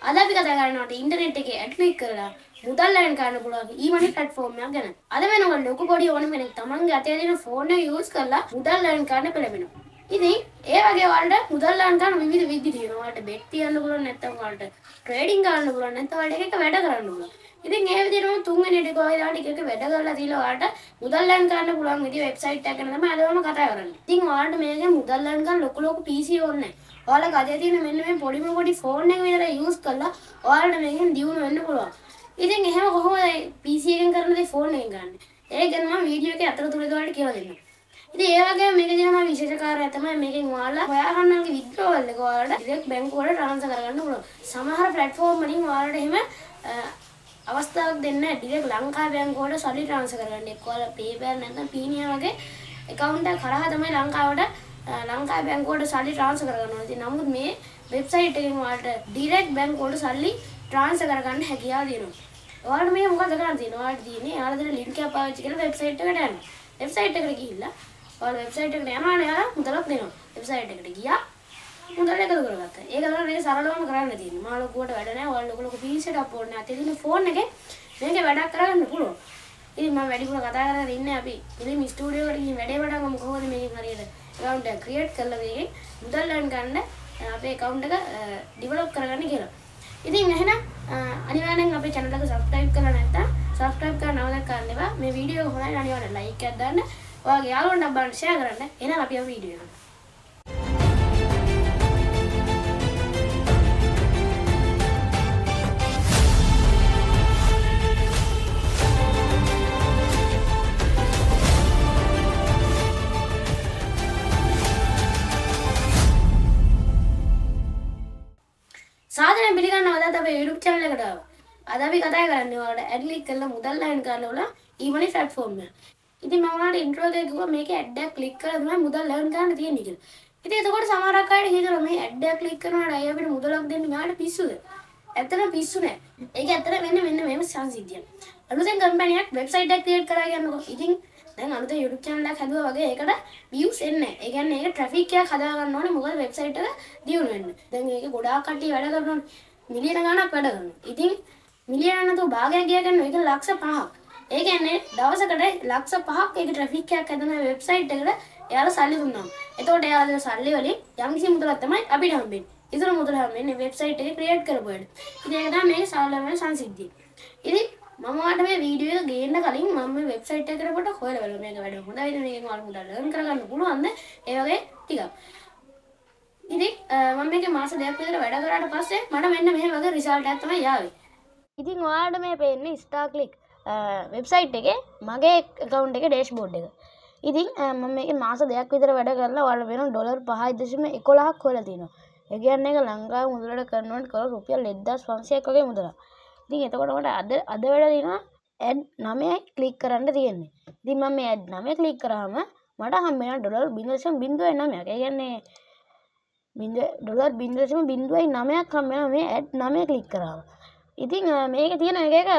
අද අපි කතා කරනවාට ඉන්ටර්නෙට් එකේ ඇඩ් ක්ලික් කරලා මුදල් ලැබෙන කරන්න පුළුවන් ඊමනි ප්ලැට්ෆෝම් එකක් ගැන. අද වෙනකොට ලොකු පොඩි ඕනම කෙනෙක් තමන්ගේ අතේ තියෙන ෆෝන් එක යූස් කරලා මුදල් ලැබෙන කරන්න පෙළඹෙනවා. ඉතින් ඒ වගේ වලට මුදල් ලැබෙන කරන විවිධ විදි තියෙනවා. වලට බෙට් තියන්න පුළුවන් නැත්නම් වලට ට්‍රේඩින් කරන්න පුළුවන් නැත්නම් වලට එක වැඩ කරන්න පුළුවන්. ඉතින් ඒ විදිහටම තුන්වෙනි එක කොහෙද ටික එක වැඩ කරලා තියලා වලට මුදල් ලැබෙන කරන්න පුළුවන් විදිහ වෙබ්සයිට් එකක් ගැන තමයි අදම කතා කරන්නේ. ඉතින් වලට මේකේ මුදල් ලැබෙන කරන ලොකු PC ඕනේ නැහැ. ඔයාලා ගජේ තියෙන මෙන්න මේ පොඩි ෆෝන් එක විතර යූස් කරලා ඔයාලට මේකෙන් දියුණු වෙන්න පුළුවන්. ඉතින් එහෙම කොහොමද PC එකෙන් කරන දේ ෆෝන් එකෙන් ගන්න? ඒක ගැන මම වීඩියෝ එකේ අතරතුරදී ඔයාලට කියලා දෙන්නම්. ඉතින් ඒ වගේම මේක දිහා මම විශේෂකාරය තමයි මේකෙන් ඔයාලා හොයාගන්නගේ විත්ඩ්‍රෝවල් එක ඔයාලට ඩිරෙක්ට් බැංකුවට ට්‍රාන්ස්ෆර් කරගන්න පුළුවන්. සමහර ප්ලැට්ෆෝම් වලින් ඔයාලට එහෙම අවස්ථාවක් දෙන්නේ නැහැ. ඩිරෙක්ට් ලංකා බැංකුවට සල්ලි ට්‍රාන්ස්ෆර් කරගන්න. ඒක ඔයාලා PayPal නැත්නම් Payoneer වගේ account එක කරා තමයි ලංකාවේ බැංකුවට සල්ලි ට්‍රාන්ස්ෆර් කරගන්නවා. ඉතින් නමුත් මේ වෙබ්සයිට් එකෙන් ඔයාලට ඩිරෙක්ට් බැංකුවට සල්ලි ට්‍රාන්ස්ෆර් කරගන්න හැකියාව දෙනවා. ඔයාලට මේක මොකද කරන්න තියෙන්නේ? ඔයාලට තියෙන්නේ ඔයාලා දෙන ලින්ක් එක පාවිච්චි කරලා වෙබ්සයිට් එකට යන්න. වෙබ්සයිට් එකට ගිහිල්ලා ඔයාලා වෙබ්සයිට් එකට යනවා නේ ඔයාලා මුදලක් දෙනවා. වෙබ්සයිට් එකට ගියා මුදල් එකතු කරගත්තා. ඒක තමයි මේ සරලවම කරන්න තියෙන්නේ. මා ලොකුවට වැඩ නැහැ. ඔයාලා ලොකු PC එකක් ඕනේ නැහැ. අතේ තියෙන ෆෝන් එකේ මේකේ වැඩක් කරගන්න පුළුවන්. ඉතින් මම වැඩිපුර කතා කරගෙන ඉන්නේ අපි ඉතින් ස්ටුඩියෝ එකට ගිහින් වැඩේ පටන් ගමු කොහොමද මේකෙන් හරියට account එක create කරලා මේකෙන් මුදල් ගන්න අපේ account එක develop කරගන්න කියලා. ඉතින් එහෙනම් අනිවාර්යෙන් අපේ channel එක subscribe කරලා නැත්නම් subscribe කරලා නවදක් කරන්න එපා. මේ වීඩියෝ එක හොඳයි අනිවාර්යෙන් like එකක් දාන්න. ඔයාගේ යාළුවන්ට බලන්න share කරන්න. එහෙනම් අපි ආව වීඩියෝ එකට. සාදරයෙන් පිළිගන්නවා අද අපේ YouTube channel එකට ආවා. අද අපි කතා කරන්නේ ඔයාලට ඇඩ් ක්ලික් කරලා මුදල් ලයින් කරන්න ඕන ඊමනි platform එක. ඉතින් මම ඔයාලට intro එකේ කිව්වා මේකේ ඇඩ් එකක් ක්ලික් කරලා තමයි මුදල් ලයින් කරන්න තියෙන්නේ කියලා. ඉතින් එතකොට සමහරක් අයට හිතනවා මේ ඇඩ් එකක් ක්ලික් කරනවාට අය අපිට මුදලක් දෙන්නේ මෙයාට පිස්සුද? ඇත්තටම පිස්සු නෑ. ඒක ඇත්තට වෙන්නේ මෙන්න මේම සංසිද්ධියක්. අලුතෙන් කම්පැනියක් වෙබ්සයිට් එකක් ක්‍රියේට් කරා කියන්නකෝ. ඉතින් දැන් අලුතෙන් YouTube channel එකක් හදුවා වගේ ඒකට views එන්නේ නැහැ. ඒ කියන්නේ ඒක traffic එකක් හදා ගන්න ඕනේ මොකද වෙබ්සයිට් එක දියුණු වෙන්න. දැන් මේක ගොඩාක් කට්ටිය වැඩ කරනවා. මිලියන ගණනක් වැඩ කරනවා. ඉතින් මිලියන නැතුව භාගයක් ගියා කියන්නේ ඒක ලක්ෂ 5ක්. ඒ කියන්නේ දවසකට ලක්ෂ 5ක් ඒක traffic එකක් හදන වෙබ්සයිට් එකට එයාලා සල්ලි දුන්නා. එතකොට එයාලා දෙන සල්ලි වලින් යම්කිසි මුදලක් තමයි අපිට හම්බෙන්නේ. ඉතුරු මුදල හම්බෙන්නේ වෙබ්සයිට් එක ක්‍රියේට් කරපුවාට. ඉතින් ඒක තමයි මේ සරලම සංසිද්ධිය. ඉතින් මම ඔයාලට මේ වීඩියෝ එක ගේන්න කලින් මම මේ වෙබ්සයිට් එකට පොඩ්ඩක් හොයලා බලමු මේක වැඩ හොඳයිද මේකෙන් ඔයාලා මුදල් ලර්න් කරගන්න පුළුවන්ද ඒ වගේ ටිකක්. ඉතින් මම මේකේ මාස දෙකක් විතර වැඩ කරාට පස්සේ මට මෙන්න මෙහෙම වගේ රිසල්ට් එකක් තමයි ආවේ. ඉතින් ඔයාලට මේ පේන්නේ StarClick වෙබ්සයිට් එකේ මගේ account එකේ dashboard එක. ඉතින් මම මේකේ මාස දෙකක් විතර වැඩ කරලා ඔයාලා වෙන $5.11ක් හොයලා තියෙනවා. ඒ කියන්නේ ඒක ලංකාවේ මුදලට කන්වර්ට් කරලා රුපියල් 1500ක් වගේ මුදලක්. ඉතින් එතකොට මට අද වැඩ තියෙනවා ඇඩ් 9යි ක්ලික් කරන්න තියෙන්නේ. ඉතින් මම මේ ඇඩ් 9 ක්ලික් කරාම මට හම්බ වෙනවා $0.09ක්. ඒ කියන්නේ $0.09ක් හම්බ වෙනවා මේ ඇඩ් 9 ක්ලික් කරාම. ඉතින් මේකේ තියෙන එක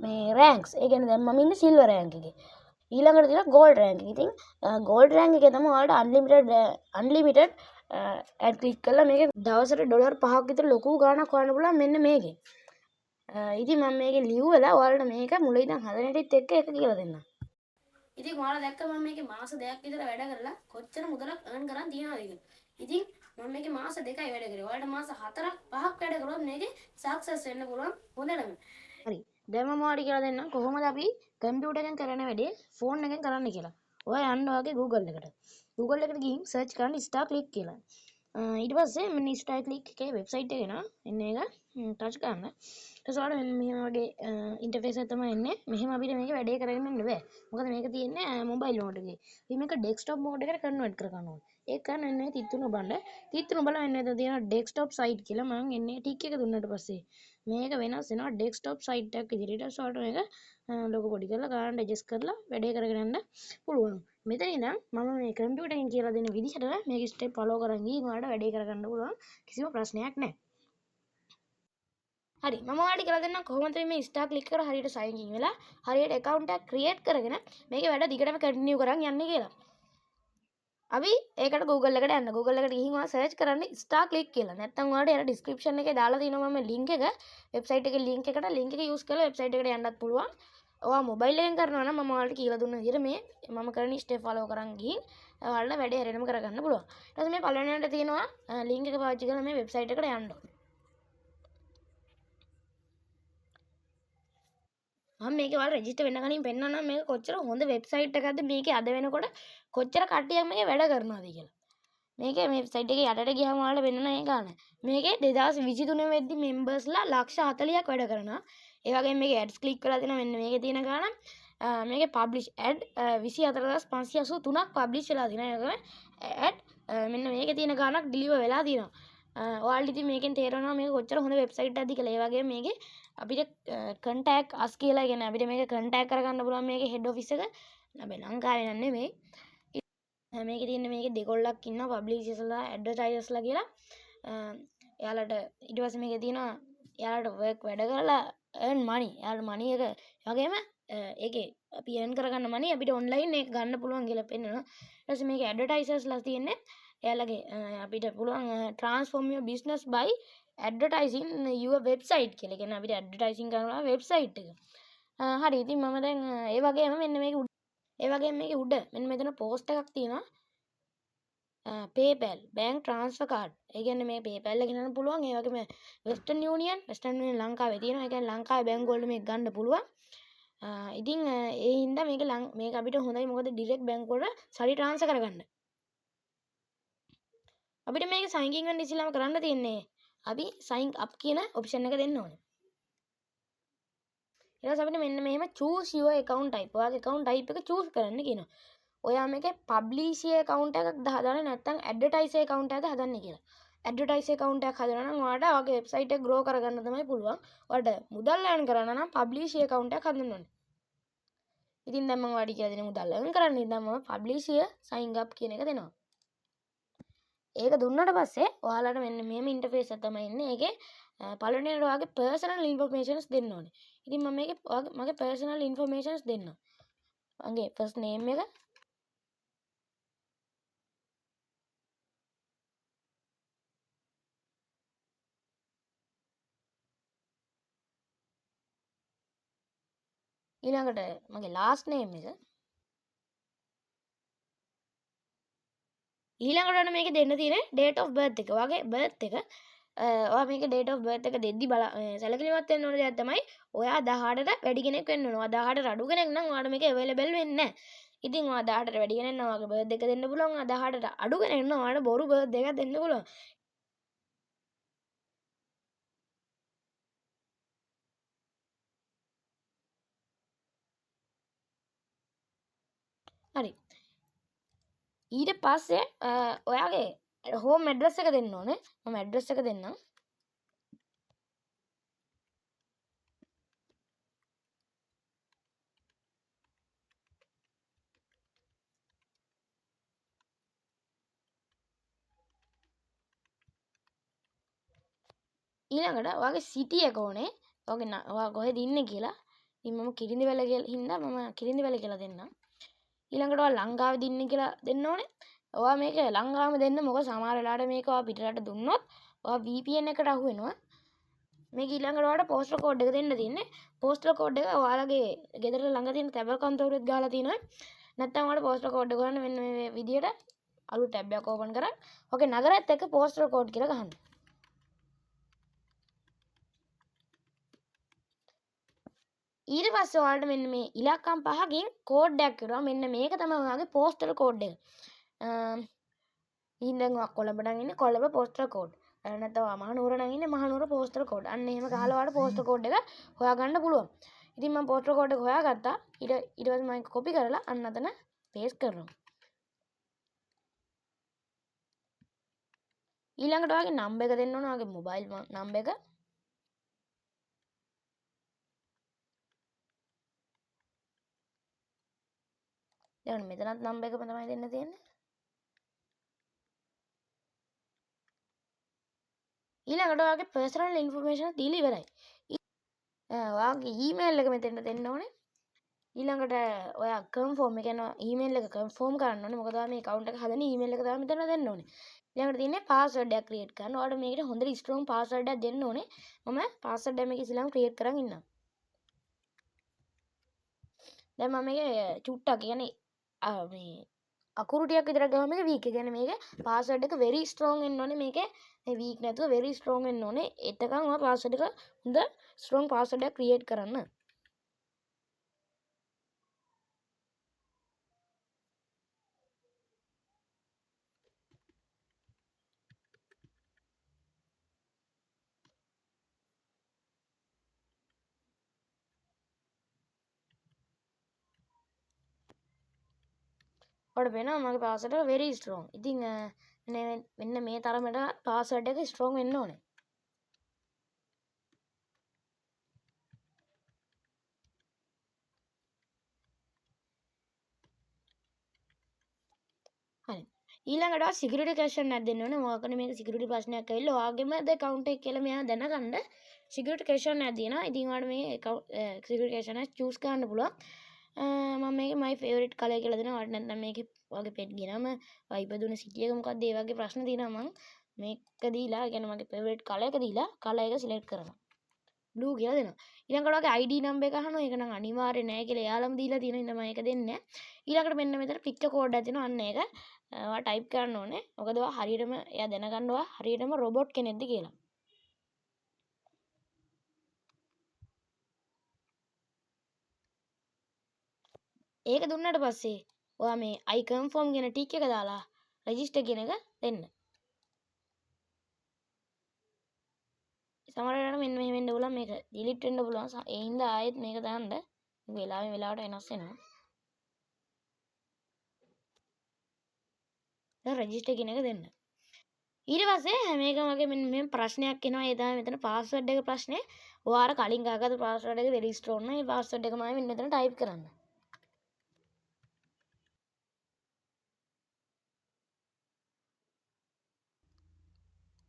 මේ රෑන්ක්ස්. ඒ කියන්නේ දැන් මම ඉන්නේ සිල්වර් රෑන්ක් එකේ. ඊළඟට තියෙනවා ගෝල්ඩ් රෑන්ක් එක. ඉතින් ගෝල්ඩ් රෑන්ක් එකේ තමයි ඔයාලට අන්ලිමිටඩ් ඇඩ් ක්ලික් කරලා මේක දවසට $5ක් විතර ලොකු ගාණක් හොයන්න පුළුවන් මෙන්න මේකේ. ඉතින් මම මේකේ ලියුවලා ඔයාලට මේක මුල ඉඳන් හදන හැටිත් එක්ක එක කියලා දෙන්නම්. ඉතින් ඔයාලා දැක්ක මම මේකේ මාස 2ක් විතර වැඩ කරලා කොච්චර මුදලක් earn කරන් තියනවද කියලා. ඉතින් මම මේකේ මාස 2යි වැඩ කරේ. ඔයාලට මාස 4ක් 5ක් වැඩ කරොත් මේකේ සක්සස් වෙන්න පුළුවන් හොඳටම. හරි. දැන් මම ඔයාලට කියලා දෙන්නම් කොහොමද අපි කම්පියුටර් එකෙන් කරන වැඩේ ෆෝන් එකෙන් කරන්න කියලා. ඔයා යන්න ඔයාගේ Google එකට. Google එකට ගිහින් search කරන්න StarClick කියලා. ඊට පස්සේ මෙන්න StarClick එකේ වෙබ්සයිට් එක එනවා. එන්න එක ටච් කරන්න. ඊට පස්සේ මෙන්න මෙහෙම වගේ ඉන්ටර්ෆේස් එකක් තමයි එන්නේ. මෙහෙම අපිට මේක වැඩේ කරගෙන යන්න බෑ. මොකද මේක තියෙන්නේ මොබයිල් මෝඩ් එකේ. ඉතින් මේක ඩෙස්ක්ටොප් මෝඩ් එකට කන්වර්ට් කර ගන්න ඕනේ. ඒක කරන්න එන්නේ තිත්තුන බලන්න. තිත්තුන බලන්න එන්නේ තියෙන ඩෙස්ක්ටොප් සයිට් කියලා මම එන්නේ ටික් එක දුන්නාට පස්සේ මේක වෙනස් වෙනවා ඩෙස්ක්ටොප් සයිට් එකක් විදිහට. ඊට පස්සේ මේක ලොකු පොඩි කරලා ගන්න ඇඩ්ජස්ට් කරලා වැඩේ කරගෙන යන්න පුළුවන්. මෙතන ඉඳන් මම මේ කම්පියුටරෙන් කියලා දෙන විදිහට මේක ස්ටෙප් ෆලෝ කරන් ගිහින් ඔයාලට වැඩේ කරගන්න පුළුවන්. කිසිම ප්‍රශ්නයක් නැහැ. හරි මම ඔයාලට කියලා දෙන්නම් කොහොමද මේ StarClick කර හරියට සයින් ඉන් වෙලා හරියට account එකක් create කරගෙන මේකේ වැඩ දිගටම continue කරන් යන්නේ කියලා. අපි ඒකට Google එකට යන්න. Google එකට ගිහින් ඔයා සර්ච් කරන්න star click කියලා. නැත්නම් ඔයාලට යාර description එකේ දාලා තියෙනවා මම link එක. website එකේ link එක use කරලා website එකට යන්නත් පුළුවන්. ඔයා mobile එකෙන් කරනවා නම් මම ඔයාලට කියලා දුන්න විදිහට මේ මම කරන step follow කරන් ගිහින් ඔයාලට වැඩේ හැරෙනම කරගන්න පුළුවන්. ඊට පස්සේ මේ පළවෙනියට තියෙනවා link එක පාවිච්චි කරලා මේ website එකට යන්න ඕනේ. මම මේකේ ඔයාලා රෙජිස්ටර් වෙන්න කලින් පෙන්නන්නම් මේක කොච්චර හොඳ වෙබ්සයිට් එකක්ද මේකේ අද වෙනකොට කොච්චර කට්ටියක් මේකේ වැඩ කරනවද කියලා. මේකේ මේ වෙබ්සයිට් එකේ යටට ගියාම ඔයාලට වෙන්න ඒ ගාන. මේකේ 2023 වෙද්දි මෙම්බර්ස්ලා ලක්ෂ 40ක් වැඩ කරනවා. ඒ වගේම මේකේ ඇඩ්ස් ක්ලික් කරලා තියෙනවා මෙන්න මේකේ තියෙන ගාන. මේකේ පබ්ලිෂ් ඇඩ් 24583ක් පබ්ලිෂ් වෙලා තියෙනවා. ඒක ඇඩ් මෙන්න මේකේ තියෙන ගානක් ඩිලිවර් වෙලා තියෙනවා. ඔයාලට ඉතින් මේකෙන් තේරෙනවා මේක කොච්චර හොඳ වෙබ්සයිට් එකක්ද කියලා. ඒ වගේම මේකේ අපිට කන්ටැක්ට් අස් කියලා කියන්නේ අපිට මේක කන්ටැක්ට් කරගන්න පුළුවන් මේකේ හෙඩ් ඔෆිස් එක. අපි ලංකාවේ නන් නෙමෙයි. මේකේ තියෙන මේකේ දෙකොල්ලක් ඉන්නවා පබ්ලිෂර්ස්ලා ඇඩ්වර්ටයිසර්ස්ලා කියලා. එයාලට ඊට පස්සේ මේකේ තියෙනවා එයාලට වර්ක් වැඩ කරලා earn money. එයාලට money එක වගේම ඒකේ අපි earn කරගන්න money අපිට online එක ගන්න පුළුවන් කියලා පෙන්නනවා. ඊට පස්සේ මේකේ ඇඩ්වර්ටයිසර්ස්ලා තියෙන්නේ එයාලගේ අපිට පුළුවන් transform your business by advertising your website කියලා. කියන්නේ අපිට ඇඩ්වර්ටයිසින් කරනවා වෙබ්සයිට් එක. හරි ඉතින් මම දැන් ඒ වගේම මෙන්න මේකේ උඩ මෙන්න මෙතන පෝස්ට් එකක් තියෙනවා. PayPal bank transfer card. ඒ කියන්නේ මේ PayPal එකෙන් ගන්න පුළුවන්. ඒ වගේම Western Union ලංකාවේ තියෙනවා. ඒ කියන්නේ ලංකාවේ බැංකු වල මේක ගන්න පුළුවන්. ඉතින් ඒ හින්දා මේක අපිට හොඳයි මොකද ඩිරෙක්ට් බැංකු වල සල්ලි ට්‍රාන්ස්ෆර් කරගන්න. අපිට මේක sign in වෙන්න ඉස්සෙල්ලාම කරන්න තියෙන්නේ අපි sign up කියන option එක දෙන්න ඕනේ. ඊට පස්සේ අපිට මෙන්න මෙහෙම choose your account type. ඔයාගේ account type එක choose කරන්න කියනවා. ඔයා මේකේ publish account එකක් හදාන්නේ නැත්නම් advertise account එකක්ද හදන්නේ කියලා. advertise account එකක් හදනවා නම් ඔයාට ඔයාගේ website එක grow කරගන්න තමයි පුළුවන්. ඔයාට මුදල් earn කරන්න නම් publish account එකක් හදන්න ඕනේ. ඉතින් දැන් මම ඔයාලට කියලා දෙන මුදල් earn කරන්න ඉතින් මම publish sign up කියන එක දෙනවා. ඒක දුන්නට පස්සේ ඔයාලට මෙන්න මෙහෙම ඉන්ටර්ෆේස් එක තමයි එන්නේ. ඒකේ පළවෙනියට ඔයාගේ personal informations දෙන්න ඕනේ. ඉතින් මම මේකේ මගේ personal informations දෙන්නම්. මගේ first name එක ඊළඟට මගේ last name එක ඊළඟට මේකේ දෙන්න තියෙන්නේ date of birth එක. ඔයාගේ birth එක ඔයා මේක date of birth එක දෙද්දි සැලකිලිමත් වෙන්න ඕන දෙයක් තමයි ඔයා 18ට වැඩි කෙනෙක් වෙන්න ඕන. ඔයා 18ට අඩු කෙනෙක් නම් ඔයාට මේක available වෙන්නේ නැහැ. ඉතින් ඔයා 18ට වැඩි කෙනෙක් නම් ඔයාගේ birth එක දෙන්න පුළුවන්. ඔයා 18ට අඩු කෙනෙක් නම් ඔයාට බොරු birth එකක් දෙන්න පුළුවන්. හරි. ඊට පස්සේ ඔයාගේ home address එක දෙන්න ඕනේ. මම address එක දෙන්නම්. ඊළඟට ඔයාගේ city එක ඕනේ. ඔයා කොහෙද ඉන්නේ කියලා. ඉතින් මම කිරිඳිවැල කියලා හින්දා මම කිරිඳිවැල කියලා දෙන්නම්. ඊළඟට ඔයා ලංකාවේද ඉන්නේ කියලා දෙන්න ඕනේ. ඔයා මේක ලංකාවම දෙන්න මොකද සමහර වෙලාවට මේක ඔයා පිටරට දුන්නොත් ඔයා VPN එකට අහු වෙනවා. මේක ඊළඟට ඔයාලට postal code එක දෙන්න තියෙන්නේ. postal code එක ඔයාලගේ ගෙදර ළඟ තියෙන තැබල් කන්තරුවෙත් ගහලා තියෙනවා. නැත්නම් ඔයාලට postal code එක ගන්න මෙන්න මේ විදියට අලුත් ටැබ් එකක් ඕපන් කරා. ඔගේ නගරයත් එක්ක postal code කියලා ගහන්න. ඊට පස්සේ ඔයාලට මෙන්න මේ ඉලක්කම් 5කින් කෝඩ් එකක් කරනවා. මෙන්න මේක තමයි ඔයාගේ postal code එක. ඉතින් දැන් ඔයා කොළඹ නම් ඉන්නේ කොළඹ postal code. නැත්නම් ඔයා මහනුවර නම් ඉන්නේ මහනුවර postal code. අන්න එහෙම ගහලා ඔයාලට postal code එක හොයාගන්න පුළුවන්. ඉතින් මම postal code එක හොයාගත්තා. ඊට පස්සේ මම copy කරලා අන්න අතන paste කරනවා. ඊළඟට ඔයාගේ number එක දෙන්න ඕන. ඔයාගේ mobile number එක. දැන් මෙතනත් number එකම තමයි දෙන්න තියෙන්නේ. ඊළඟට ඔයාගේ personal information දීලා ඉවරයි. ඔයාගේ email එක මෙතෙන්ට දෙන්න ඕනේ. ඊළඟට ඔයා කන්ෆර්ම් ඒ කියන්නේ ඊමේල් එක කන්ෆර්ම් කරන්න ඕනේ. මොකද ඔයා මේ account එක හදන ඊමේල් එක තමයි මෙතන දෙන්න ඕනේ. ඊළඟට තියෙන්නේ password එකක් create කරන්න. ඔයාලට මේකට හොඳට strong password එකක් දෙන්න ඕනේ. මම password එක මේක ඉස්සෙල්ලාම create කරන් ඉන්නම්. දැන් මම මේක චුට්ටක් කියන්නේ මේ අකුරු ටිකක් විතර ගාව මේක weak. ඒ කියන්නේ මේක password එක very strong වෙන්න ඕනේ. මේකේ මේ weak නැතුව very strong වෙන්න ඕනේ. එතකන් ඔයා password එක හොඳ strong password එකක් create කරන්න. ඔයාලට වෙනවා මගේ password එක very strong. ඉතින් මෙන්න මේ තරමට password එක strong වෙන්න ඕනේ. හරි. ඊළඟට සිකියුරිටි ක්වෙස්චන් එකක් දෙන්න ඕනේ. මොකද මේක සිකියුරිටි ප්‍රශ්නයක් ඇවිල්ලා ඔයාගේම account එක කියලා මෙයා දැනගන්න සිකියුරිටි ක්වෙස්චන් එකක් දෙනවා. ඉතින් ඔයාලට මේ සිකියුරිටි ක්වෙස්චන් එක choose කරන්න පුළුවන්. මම මේකේ my favorite color කියලා දෙනවා. ඔයාලට නැත්නම් මේකේ ඔයාගේ pet ගේ නම, ඔයා ඉපදුන city එක මොකක්ද, ඒ වගේ ප්‍රශ්න තියෙනවා මම මේක දීලා, කියන්නේ මගේ favorite color එක දීලා color එක select කරනවා. blue කියලා දෙනවා. ඊළඟට ඔයාගේ ID number එක අහනවා. ඒක නම් අනිවාර්ය නෑ කියලා එයාලම දීලා තියෙන හින්දා මම ඒක දෙන්නේ නෑ. ඊළඟට මෙන්න මෙතන picture code එකක් දෙනවා. අන්න ඒක ඔයා type කරන්න ඕනේ. මොකද ඔයා හරියටම එයා දැනගන්න ඔයා හරියටම robot කෙනෙක්ද කියලා. ඒක දුන්නාට පස්සේ ඔයා මේ I confirm කියන ටික් එක දාලා register කියන එක දෙන්න. සමහර වෙලාවට මෙන්න මෙහෙම වෙන්න පුළුවන්, මේක delete වෙන්න පුළුවන්. ඒ හින්දා ආයෙත් මේක දාන්න. වෙලාවෙන් වෙලාවට වෙනස් වෙනවා. දැන් register කියන එක දෙන්න. ඊට පස්සේ මේක වගේ මෙන්න මෙහෙම ප්‍රශ්නයක් එනවා. ඒ තමයි මෙතන password එක ප්‍රශ්නේ. ඔයා අර කලින් ගාගත්ත password එක very strong නේ. මේ password එක මම මෙන්න මෙතන type කරන්න.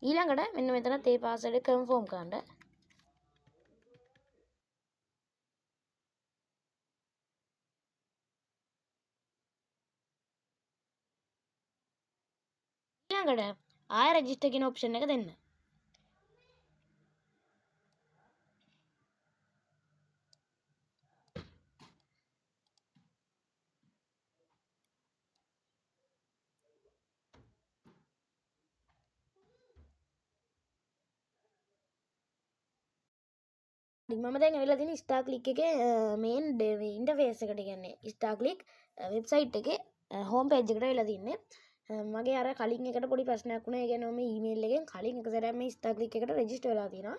ඊළඟට මෙන්න මෙතනත් ඒ password එක confirm කරන්න. ඊළඟට ආය register කියන option එක දෙන්න. මම දැන් ඇවිල්ලා තියෙන ස්ටාර් ක්ලික් එකේ මේන් ඉන්ටර්ෆේස් එකට, කියන්නේ ස්ටාර් ක්ලික් වෙබ්සයිට් එකේ හෝම් පේජ් එකට ඇවිල්ලා තින්නේ. මගේ අර කලින් එකට පොඩි ප්‍රශ්නයක් වුණා. ඒ කියන්නේ මම ඊමේල් එකෙන් කලින් එක සැරයක් මේ ස්ටාර් ක්ලික් එකට රෙජිස්ටර් වෙලා තියෙනවා.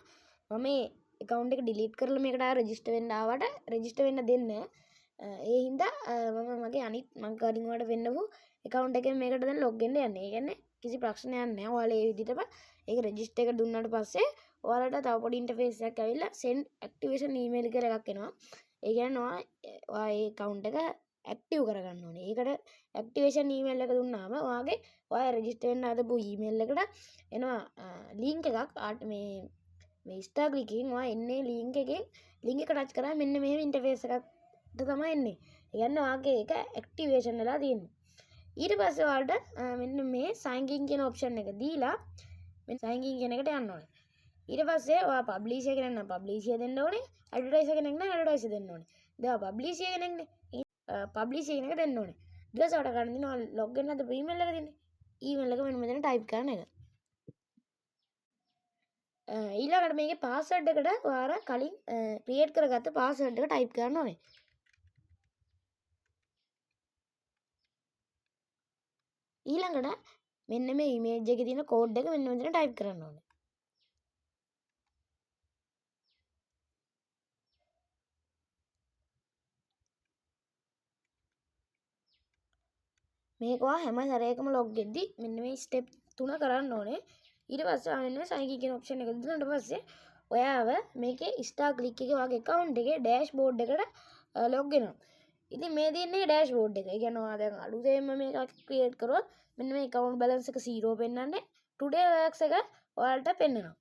මම මේ account එක delete කරලා මේකට ආයෙ රෙජිස්ටර් වෙන්න ආවට රෙජිස්ටර් වෙන්න දෙන්නේ නැහැ. ඒ හින්දා මම මගේ අනිත් මම කලින් වලට වෙන්නපු account එකෙන් මේකට දැන් log වෙන්න යන්නේ. ඒ කියන්නේ කිසි ප්‍රශ්නයක් නැහැ. ඔයාලා ඒ විදිහටම ඒක රෙජිස්ටර් එක දුන්නාට පස්සේ ඔයාලට තව පොඩි ඉන්ටර්ෆේස් එකක් ඇවිල්ලා send activation email කියලා එකක් එනවා. ඒ කියන්නේ ඔයා ඒ account එක ඇක්ටිව් කරගන්න ඕනේ. ඒකට ඇක්ටිවේෂන් ඊමේල් එක දුන්නාම ඔයා රෙජිස්ටර් වෙන්න හදපු ඊමේල් එකට එනවා ලින්ක් එකක්. මේ ස්ටාර් ක්ලිකින් ඔයා එන්නේ ලින්ක් එකෙන් ලින්ක් එක ටච් කරාම මෙන්න මෙහෙම ඉන්ටර්ෆේස් එකක් තමයි එන්නේ. ඒ කියන්නේ ඔයාගේ ඒක ඇක්ටිවේෂන් වෙලා තියෙන්නේ. ඊට පස්සේ ඔයාලට මෙන්න මේ sign in කියන option එක දීලා මෙන්න sign in කියන එකට යන්න ඕනේ. ඊට පස්සේ ඔයා පබ්ලිෂර් කෙනෙක් නම් පබ්ලිෂර් දෙන්න ඕනේ. ඇඩ්වර්ටයිසර් කෙනෙක් නම් ඇඩ්වර්ටයිසර් දෙන්න ඕනේ. දැන් පබ්ලිෂර් කෙනෙක්නේ පබ්ලිෂර් කෙනෙක් දෙන්න ඕනේ. ඊට පස්සේ ඔයාලට ගන්න දෙනවා log වෙන්න හදපු ඊමේල් එක දෙන්නේ. ඊමේල් එක මෙන්න මෙතන type කරන එක. ඊළඟට මේකේ password එකට ඔයාලා කලින් create කරගත්ත password එක type කරන්න ඕනේ. ඊළඟට මෙන්න මේ image එකේ තියෙන code එක මෙන්න මෙතන type කරන්න ඕනේ. මේක ඔයා හැම සැරේකම log වෙද්දි මෙන්න මේ step 3 කරන්න ඕනේ. ඊට පස්සේ මෙන්න මේ sign in කියන option එක දුන්නාට පස්සේ ඔයාව මේකේ star click එකේ ඔයාගේ account එකේ dashboard එකට log වෙනවා. ඉතින් මේ තියෙන්නේ dashboard එක. ඒ කියන්නේ ඔයා දැන් අලුතෙන්ම මේක create කරොත් මෙන්න මේ account balance එක 0 පෙන්නන්නේ. today works එක ඔයාලට පෙන්නනවා.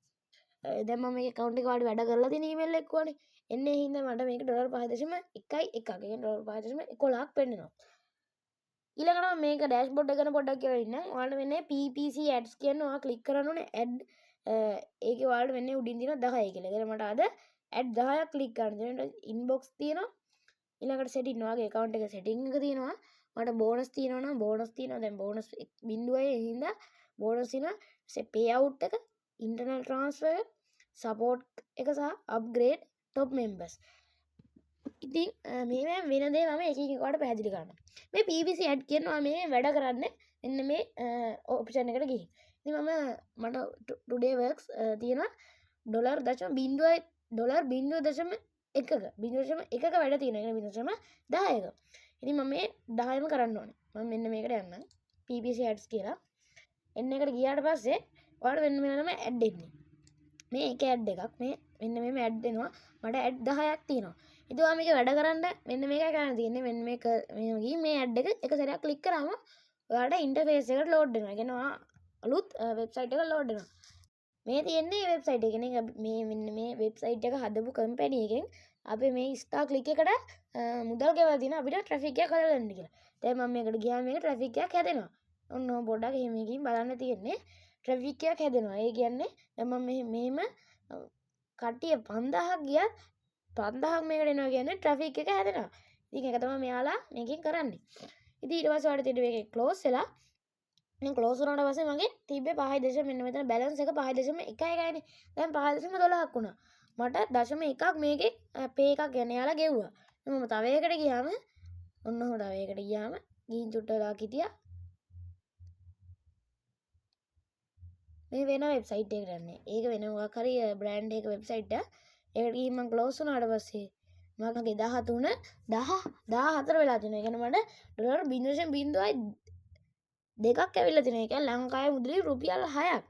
දැන් මම මේ account එක වාඩි වැඩ කරලා තියෙන email එක වනේ එන්නේ හින්දා මට මේක $5.1 කියන්නේ $5.11ක් පෙන්නනවා ඊළඟට මේක ඩෑෂ්බෝඩ් එක ගැන පොඩ්ඩක් කියලා ඉන්න ඔයාලට වෙන්නේ PPC ads කියන ඔයා ක්ලික් කරන්න ඕනේ ad ඒකේ ඔයාලට වෙන්නේ උඩින් තියෙන 10 කියලා. ඒකට මට අද ad 10ක් ක්ලික් කරන්න තියෙනවා. inbox තියෙනවා. ඊළඟට setting ඔයාගේ account එක setting එක තියෙනවා. මට bonus තියෙනවා නම් bonus තියෙනවා. දැන් bonus 0.1 හින්දා bonus තියෙනවා. payout එක, internal transfer, support එක සහ upgrade top members. ඉතින් මේ වෙන දේ මම එක එක කොට පැහැදිලි කරනවා. මේ PPC ad කියනවා මේ වැඩ කරන්නේ මෙන්න මේ ඔප්ෂන් එකට ගිහින්. ඉතින් මට today works තියෙනවා $0.1ක වැඩ තියෙනවා. ඒක 0.10ක. ඉතින් මම මේ 10ම කරන්න ඕනේ. මම මෙන්න මේකට යන්න. PPC ads කියලා. එන්න එකට ගියාට පස්සේ ඔයාලට වෙන මෙන්න මේ ad එන්නේ. මේ එක ad එකක් මේ මෙන්න මේ ad දෙනවා. මට ad 10ක් තියෙනවා. ඉතින් ඔයා මේක වැඩ කරන්න මෙන්න මේකයි කරන්න තියෙන්නේ. මෙන්න මේක මේ ad එක සැරයක් ක්ලික් කරාම ඔයාලට ඉන්ටර්ෆේස් එකට ලෝඩ් වෙනවා. ඒ කියන්නේ ඔයා අලුත් වෙබ්සයිට් එකකට ලෝඩ් වෙනවා. මේ තියෙන්නේ වෙබ්සයිට් එක. කියන්නේ මේ මෙන්න මේ වෙබ්සයිට් එක හදපු කම්පැනි එකෙන් අපි මේ ස්ටාර් ක්ලික් එකට මුදල් ගෙවලා තියෙනවා අපිට ට්‍රැෆික් එකක් හදලා දෙන්න කියලා. දැන් මම මේකට ගියාම මේක ට්‍රැෆික් එකක් හැදෙනවා. ඔන්න පොඩ්ඩක් එහෙම එකකින් බලන්න තියෙන්නේ. ට්‍රැෆික් එකක් හැදෙනවා. ඒ කියන්නේ දැන් මම මෙහෙම කට්ටිය 5000ක් ගියත් 5000ක් මේකට එනවා කියන්නේ ට්‍රැෆික් එක හැදෙනවා. ඉතින් ඒක තමයි මෙයාලා මේකෙන් කරන්නේ. ඉතින් ඊට පස්සේ ඔයාලට තියෙන්නේ මේක ක්ලෝස් වෙලා දැන් ක්ලෝස් වුණාට පස්සේ මගේ තිබ්බේ 5 මෙන්න මෙතන බැලන්ස් එක 5.1යිනේ. දැන් 5.12ක් වුණා. මට 0.1ක් මේකේ පේ එකක් ගන්න යාලා ගෙව්වා. මම තව එකකට ගියාම ඔන්න ඔහොම තව එකකට ගියාම ගිහින් චුට්ටලා හිටියා. මේ වෙන වෙබ්සයිට් එකකට යන්නේ. ඒක වෙන මොකක් හරි බ්‍රෑන්ඩ් එක වෙබ්සයිට් එක. ඒකට ගිහින් මම ක්ලෝස් වුණාට පස්සේ මගේ 13 14 වෙලා තියෙනවා. ඒ කියන්නේ මට $0.02ක් ඇවිල්ලා තියෙනවා. ඒ කියන්නේ ලංකාවේ මුදලේ රුපියල් 6ක්.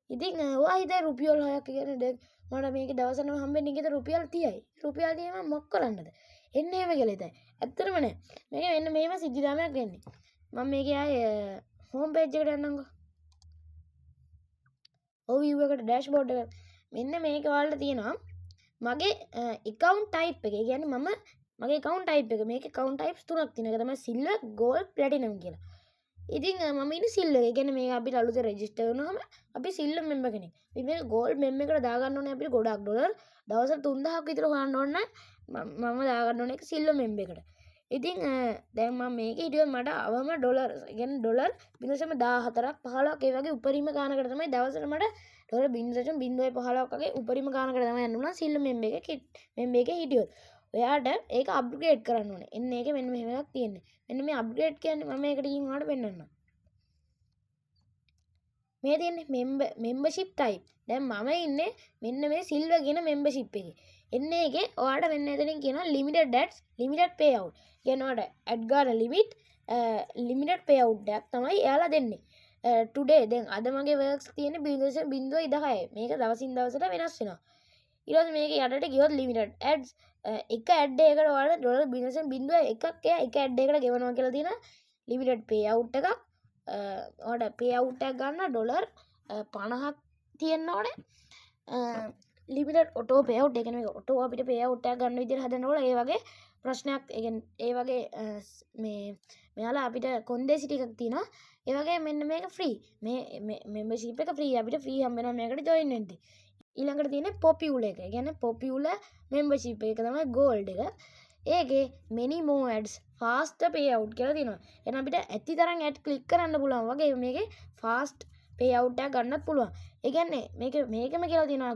ඉතින් ඔයා හිතේ රුපියල් 6ක් කියන්නේ දැන් මට මේකේ දවසටම හම්බෙන්නේ ඉතින් රුපියල් 30යි. රුපියල් 30 මම මොක් කරන්නද? එන්නේ එහෙම කියලා හිතයි. ඇත්තටම නෑ. මේක මෙන්න මේව සිද්ධාමයක් වෙන්නේ. මම මේකේ ආයේ හෝම් පේජ් එකට යන්නම්කෝ. overview එකට dashboard එක මෙන්න මේක ඔයාලට තියෙනවා. මගේ account type එක. ඒ කියන්නේ මගේ account type එක. මේකේ account types තුනක් තියෙනවා. ඒක තමයි silver, gold, platinum කියලා. ඉතින් මම ඉන්නේ සිල්වර්. ඒ කියන්නේ මේක අපිට අලුතෙන් රෙජිස්ටර් වුණාම අපි සිල්වර් මෙම්බර් කෙනෙක්. අපි මේ ගෝල්ඩ් මෙම්බර් එකට දාගන්න ඕනේ අපිට ගොඩක් ඩොලර් දවසට 3000ක් විතර හොයන්න ඕන මම දාගන්න ඕනේ ඒක සිල්වර් මෙම්බර් එකට. ඉතින් දැන් මම මේකේ හිටියොත් මට අවම ඩොලර් කියන්නේ ඩොලර් 0.14ක් 15ක් ඒ වගේ උපරිම ගානකට තමයි දවසට මට ඩොලර් 0.015ක් වගේ උපරිම ගානකට තමයි යන්න උනා සිල්වර් මෙම්බර් එකේ හිටියොත්. ඔයාට ඒක අප්ග්‍රේඩ් කරන්න ඕනේ. එන්න ඒකේ මෙන්න මෙහෙම එකක් තියෙන්නේ. මෙන්න මේ අප්ග්‍රේඩ් කියන්නේ මම මේකට ගිහින් ඔයාලට පෙන්නන්නම්. මේ තියෙන්නේ membership type. දැන් මම ඉන්නේ මෙන්න මේ silver කියන membership එකේ. එන්න එකේ ඔයාලට මෙන්න එතනින් කියනවා limited ads, limited payout. කියන්නේ ඔයාලට ad ගන්න limited payout එකක් තමයි එයාලා දෙන්නේ. today දැන් අද මගේ works තියෙන්නේ 0.10. මේක දවසින් දවසට වෙනස් වෙනවා. ඊට පස්සේ මේක යටට ගියොත් limited ads එක ad එකකට ඔයාලට $0.01ක් එක ad එකකට ගෙවනවා කියලා තියෙනවා. limited payout එකක් ඔයාලට payout එකක් ගන්න $50ක් තියෙන්න ඕනේ. limited auto payout ඒ කියන්නේ මේක auto අපිට payout එකක් ගන්න විදිහට හදනකොට ඒ වගේ ප්‍රශ්නයක් ඒ වගේ මෙයාලා අපිට කොන්දේසි ටිකක් තියෙනවා. ඒ වගේ මෙන්න මේක free. මේ membership එක free. අපිට free හම්බ වෙනවා මේකට join වෙන්න. ඊළඟට තියෙන්නේ popular එක. ඒ කියන්නේ popular membership එක තමයි gold එක. ඒකේ many more ads faster payout කියලා තියෙනවා. එහෙනම් අපිට ඇති තරම් ad click කරන්න පුළුවන් වගේ මේකේ fast payout එකක් ගන්නත් පුළුවන්. ඒ කියන්නේ මේකම කියලා තියෙනවා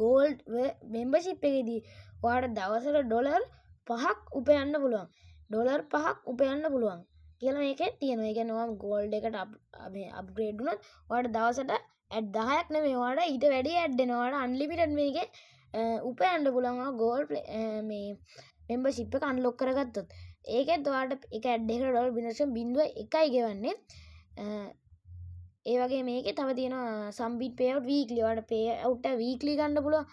gold membership එකේදී ඔයාලට දවසට ඩොලර් 5ක් උපයන්න පුළුවන්. ඩොලර් 5ක් උපයන්න පුළුවන් කියලා මේකේ තියෙනවා. ඒ කියන්නේ ඔයා gold එකට අප්ග්‍රේඩ් වුණොත් ඔයාලට දවසට ad 10ක් නෙමෙයි ඔයාලට ඊට වැඩි ad එනවා. ඔයාලට unlimited මේකේ උපයන්න පුළුවන් gold මේ membership එක unlock කරගත්තොත්. ඒකෙත් ඔයාලට එක ad එකකට ඩොලර් 0.01යි ගෙවන්නේ. ඒ වගේ මේකේ තව තියෙනවා සම්බිට් payout weekly. ඔයාලට payout එක weekly ගන්න පුළුවන්.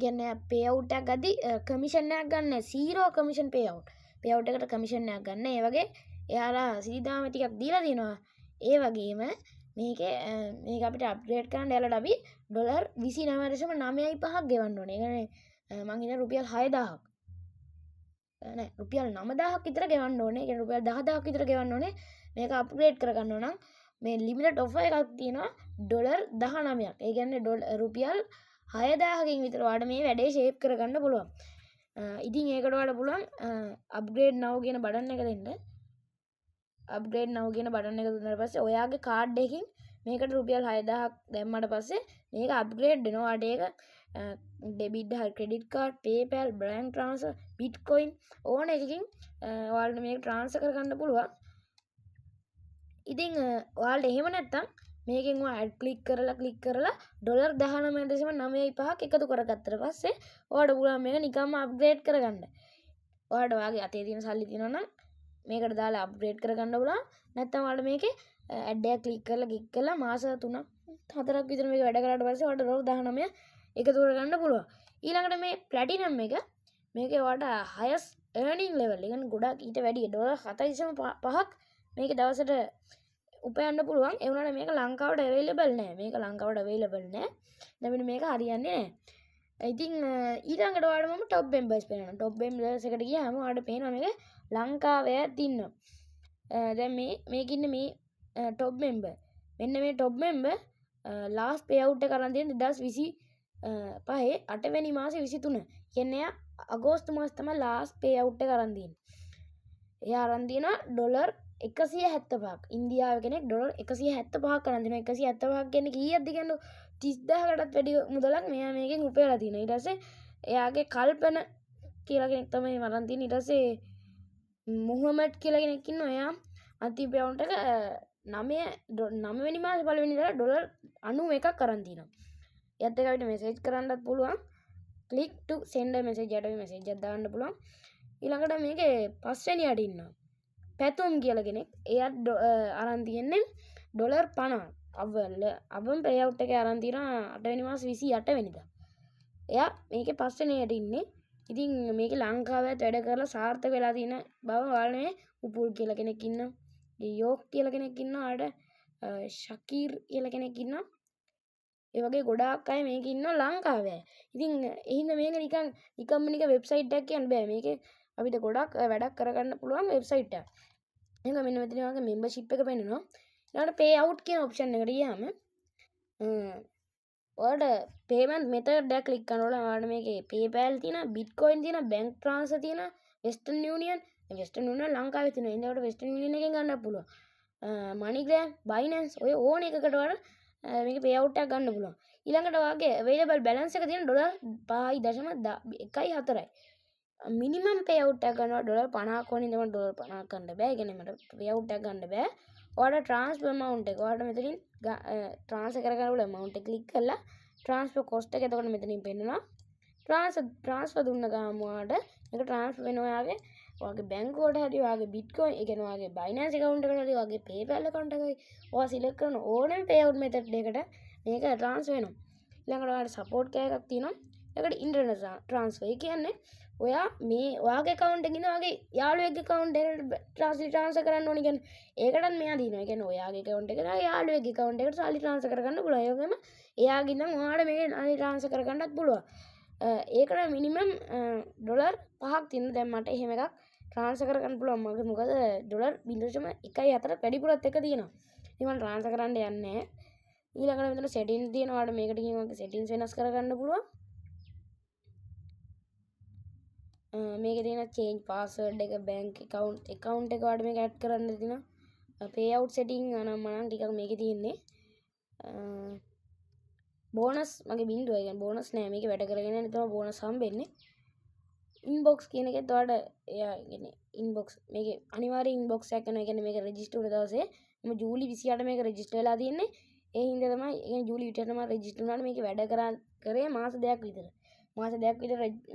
කියන්නේ payout එකක් ගද්දි commission එකක් ගන්න zero commission payout. payout එකට commission එකක් ගන්න. ඒ වගේ එයාලා සීදාම ටිකක් දීලා තියෙනවා. ඒ වගේම මේක අපිට අප්ග්‍රේඩ් කරන්න යාලට අපි ඩොලර් 29.95ක් ගෙවන්න ඕනේ. ඒ කියන්නේ මං හිතන්නේ රුපියල් 6000ක් නෑ රුපියල් 9000ක් විතර ගෙවන්න ඕනේ. ඒ කියන්නේ රුපියල් 10000ක් විතර ගෙවන්න ඕනේ. මේක අප්ග්‍රේඩ් කරගන්න ඕන නම් මේ ලිමිටඩ් ඔෆර් එකක් තියෙනවා ඩොලර් 19ක්. ඒ කියන්නේ රුපියල් 6000කින් විතර ඔයාලට මේ වැඩේ ෂේප් කරගන්න පුළුවන්. ඉතින් ඒකට ඔයාලට පුළුවන් අප්ග්‍රේඩ් now කියන බටන් එක දෙන්න. අප්ග්‍රේඩ් now කියන බටන් එක දුන්නාට පස්සේ ඔයාගේ කාඩ් එකකින් මේකට රුපියල් 6000ක් දැම්මට පස්සේ මේක අප්ග්‍රේඩ් වෙනවා. ඔයාලට ඒක ඩෙබිට් හරි credit card, PayPal, bank transfer, Bitcoin ඕන එකකින් ඔයාලට මේක ට්‍රාන්ස්ෆර් කරගන්න පුළුවන්. ඉතින් ඔයාලට එහෙම නැත්තම් මේකෙන් ඔයා ඇඩ් ක්ලික් කරලා ඩොලර් 19.95ක් එකතු කරගත්තට පස්සේ ඔයාලට පුළුවන් මේක නිකම්ම අප්ග්‍රේඩ් කරගන්න. ඔයාලට ඔයාගේ අතේ තියෙන සල්ලි තියෙනවා නම් මේකට දාලා අප්ග්‍රේඩ් කරගන්න පුළුවන්. නැත්තම් ඔයාලට මේකේ ඇඩ් එක ක්ලික් කරලා මාස 3ක් 4ක් විතර මේක වැඩ කරාට පස්සේ ඔයාලට ඩොලර් 19 එකතු කරගන්න පුළුවන්. ඊළඟට මේ ප්ලැටිනම් එක මේකේ ඔයාලට highest earning level එක ගොඩක් ඊට වැඩිය ඩොලර් 7.5ක් මේක දවසට උපයන්න පුළුවන්. ඒ වුණාට මේක ලංකාවට available නෑ. දැන් මේක හරියන්නේ නෑ. ඉතින් ඊළඟට ඔයාලට මම top members පේනවා. top members එකට ගියාම ඔයාලට පේනවා මේක ලංකාවේ ඉන්නවා. දැන් මේක ඉන්නේ මේ top member. මෙන්න මේ top member last payout එක කරන් තියෙන 2025 8 වෙනි මාසේ 23. කියන්නේ අගෝස්තු මාසේ තමයි last payout එක කරන් තියෙන්නේ. එයා අරන් තියෙනවා ඩොලර් 175ක්. ඉන්දියාවේ කෙනෙක් ඩොලර් 175ක් අරන් දෙනවා. 175ක් කියන්නේ කීයක්ද කියන්නේ 30000කටත් වැඩි මුදලක් මෙයා මේකෙන් උපයලා තියෙනවා. ඊට පස්සේ එයාගේ කල්පන කියලා කෙනෙක් තමයි අරන් තියෙන්නේ. ඊට පස්සේ මුහම්මඩ් කියලා කෙනෙක් ඉන්නවා. එයා අන්තිම පවුන්ට් එක 9 වෙනි මාසේ පළවෙනි දා ඩොලර් 91ක් අරන් තිනවා. එයත් එක්ක අපිට මෙසේජ් කරන්නත් පුළුවන්. click to send a message යට මෙසේජ් එකක් දාන්න පුළුවන්. ඊළඟට මේකේ පස්වෙනියට ඉන්නවා පැතුම් කියලා කෙනෙක්. එයාත් අරන් තියෙන්නේ ඩොලර් 50ක්. අවම පේඅවුට් එකේ අරන් තියෙනවා 8 වෙනි මාසේ 28 වෙනිදා. එයා මේකේ පස්වෙනියට ඉන්නේ. ඉතින් මේකේ ලංකාවේත් වැඩ කරලා සාර්ථක වෙලා තියෙන බව ඔයාලා මේ උපුල් කියලා කෙනෙක් ඉන්නවා. යෝක් කියලා කෙනෙක් ඉන්නවා. ආඩ ශකීර් කියලා කෙනෙක් ඉන්නවා. ඒ වගේ ගොඩාක් අය මේක ඉන්නවා ලංකාවේ. ඉතින් එහෙනම් මේක නිකම්ම වෙබ්සයිට් එකක් කියන්න බෑ. මේකේ අපිට ගොඩක් වැඩක් කරගන්න පුළුවන් වෙබ්සයිට් එකක්. එහෙනම් මෙන්න මෙතන වගේ membership එක පෙන්නනවා. ඊළඟට pay out කියන option එකට ගියාම ඔයාලට payment method එක click කරනකොට ඔයාලට මේකේ PayPal තියෙනවා, Bitcoin තියෙනවා, bank transfer තියෙනවා, Western Union ලංකාවේ තියෙනවා. එතකොට Western Union එකෙන් ගන්න පුළුවන්. MoneyGram, Binance ඔය ඕන එකකට ඔයාලට මේක payout එකක් ගන්න පුළුවන්. ඊළඟට ඔයාගේ available balance එක තියෙන ඩොලර් 5.14යි. මිනිමම් payout එකක් ගන්නවා ඩොලර් 50ක් වුණා. ඉතින් ඩොලර් 50ක් ගන්න බෑ. ඒ කියන්නේ මට payout එකක් ගන්න බෑ. ඔයාලට transfer amount එක ඔයාලට මෙතනින් transfer කරගන්න පුළුවන් amount එක click කරලා transfer cost එක එතකොට මෙතනින් පෙන්නනවා. transfer දුන්න ගාම ඔයාලට මේක transfer වෙනවා ඔයාගේ බැංකුවට හරි ඔයාගේ Bitcoin ඒ කියන්නේ ඔයාගේ Binance account එකට හරි ඔයාගේ PayPal account එකයි ඔයා select කරන ඕනම payout method එකකට මේක transfer වෙනවා. ඊළඟට ඔයාලට support care එකක් තියෙනවා. ඒකට internet transfer. ඒ කියන්නේ ඔයා මේ ඔයාගේ account එකකින් ඔයාගේ යාළුවෙක්ගේ account එකට transfer කරන්න ඕනි කියන්නේ ඒකටත් මෙයා දිනවා. ඒ කියන්නේ ඔයාගේ account එකට යාළුවෙක්ගේ account එකට සල්ලි transfer කරගන්න පුළුවන්. ඒ වගේම එයාගේ නම් ඔයාලට මේක සල්ලි transfer කරගන්නත් පුළුවන්. ඒකට මිනිමම් ඩොලර් 5ක් තියෙන. දැන් මට එහෙම එකක් transfer කරගන්න පුළුවන්. මොකද ඩොලර් 0.14 වැඩිපුරත් එක තියෙනවා. ඉතින් මම transfer කරන්න යන්නේ නැහැ. ඊළඟට මෙතන settings තියෙනවා. ඔයාලට මේකට ගිහින් ඔයාගේ settings වෙනස් කරගන්න පුළුවන්. මේකේ තියෙන change password එක bank account එක ඔයාලට මේක add කරන්න තියෙනවා. payout setting නම් මම ටිකක් මේකේ තියෙන්නේ. bonus මගේ බින්දුව. ඒ කියන්නේ bonus නෑ. මේකේ වැඩ කරගෙන යන තමයි bonus හම්බෙන්නේ. inbox කියන එකත් ඔයාලට එයා කියන්නේ inbox මේකේ අනිවාර්ය inbox එකක් කරනවා. ඒ කියන්නේ මේක register වුණ දවසේ මම ජූලි 28 මේක register වෙලා තියෙන්නේ. ඒ හින්දා තමයි ඒ කියන්නේ ජූලි 28 තමයි register වුණාට මේක වැඩ කරේ මාස දෙකක් විතර.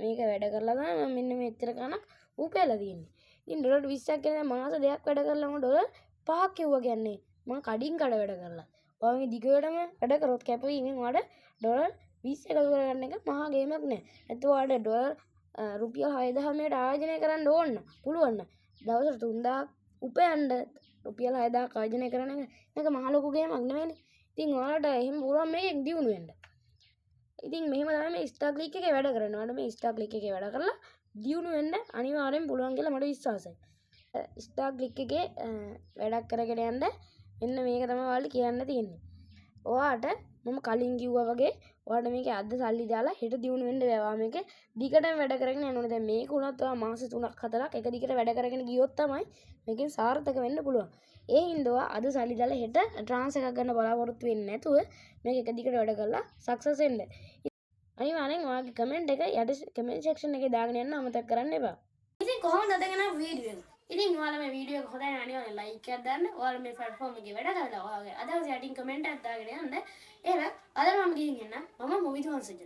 මේක වැඩ කරලා තමයි මෙන්න මෙච්චර ගණක් උපයලා තියෙන්නේ. ඉතින් ඩොලර් 20ක් කියන මාස දෙකක් වැඩ කරලා මම ඩොලර් 5ක් කිව්වා කියන්නේ මම කඩින් කඩ වැඩ කරලා. ඔයාගේ දිගටම වැඩ කරොත් කැපවීමෙන් ඔයාලට ඩොලර් 20 එකතු කරගන්න එක මහා ගේමක් නෑ. නැත්නම් ඔයාලට ඩොලර් රුපියල් 6000 මේකට ආයෝජනය කරන්න ඕන පුළුවන්. දවසට 3000ක් උපයන්න රුපියල් 6000 වර්ජනය කරන එක මහ ලොකු ගේමක් නෙවෙයිනේ. ඉතින් ඔයාලට එහෙම පුළුවන් මේකෙන් දියුණු වෙන්න. ඉතින් මෙහෙම තමයි මේ ස්ටාක් ක්ලික් එකේ වැඩ කරන්නේ. ඔයාලට මේ ස්ටාක් ක්ලික් එකේ වැඩ කරලා දියුණු වෙන්න අනිවාර්යෙන් පුළුවන් කියලා මට විශ්වාසයි. ස්ටාක් ක්ලික් එකේ වැඩක් කරගෙන යන්න මෙන්න මේක තමයි ඔයාලට කියන්න තියෙන්නේ. ඔයාට මම කලින් කිව්වා වගේ ඔයාලට මේකේ අද සල්ලි දාලා හෙට දියුණු වෙන්න බෑ. ඔයා මේකේ දිගටම වැඩ කරගෙන යන්න ඕනේ. දැන් මේක උනත් ඔයා මාස 3ක් 4ක් එක දිගට වැඩ කරගෙන ගියොත් තමයි මේකෙන් සාර්ථක වෙන්න පුළුවන්. ඒ හින්දා අද සල්ලි දාලා හෙට ට්‍රාන්ස් එකක් ගන්න බලාපොරොත්තු වෙන්නේ නැතුව මේක එක දිගට වැඩ කරලා සක්සස් වෙන්න. අනිවාර්යෙන් ඔයාගේ කමෙන්ට් එක යට කමෙන්ට් සෙක්ෂන් එකේ දාගෙන යන්න අමතක කරන්න එපා. ඉතින් කොහොමද අදගෙන වීඩියෝ එක? ඉතින් ඔයාලා මේ වීඩියෝ එක හොඳයි නම් අනිවාර්යෙන් ලයික් එකක් දාන්න. ඔයාලා මේ platform එකේ වැඩ කරලා ඔයාගේ අදහස් යටින් කමෙන්ට් එකක් දාගෙන යන්න. එහෙනම් අද මම ගිහින් එන්න. මම මොවිදු වංශජ.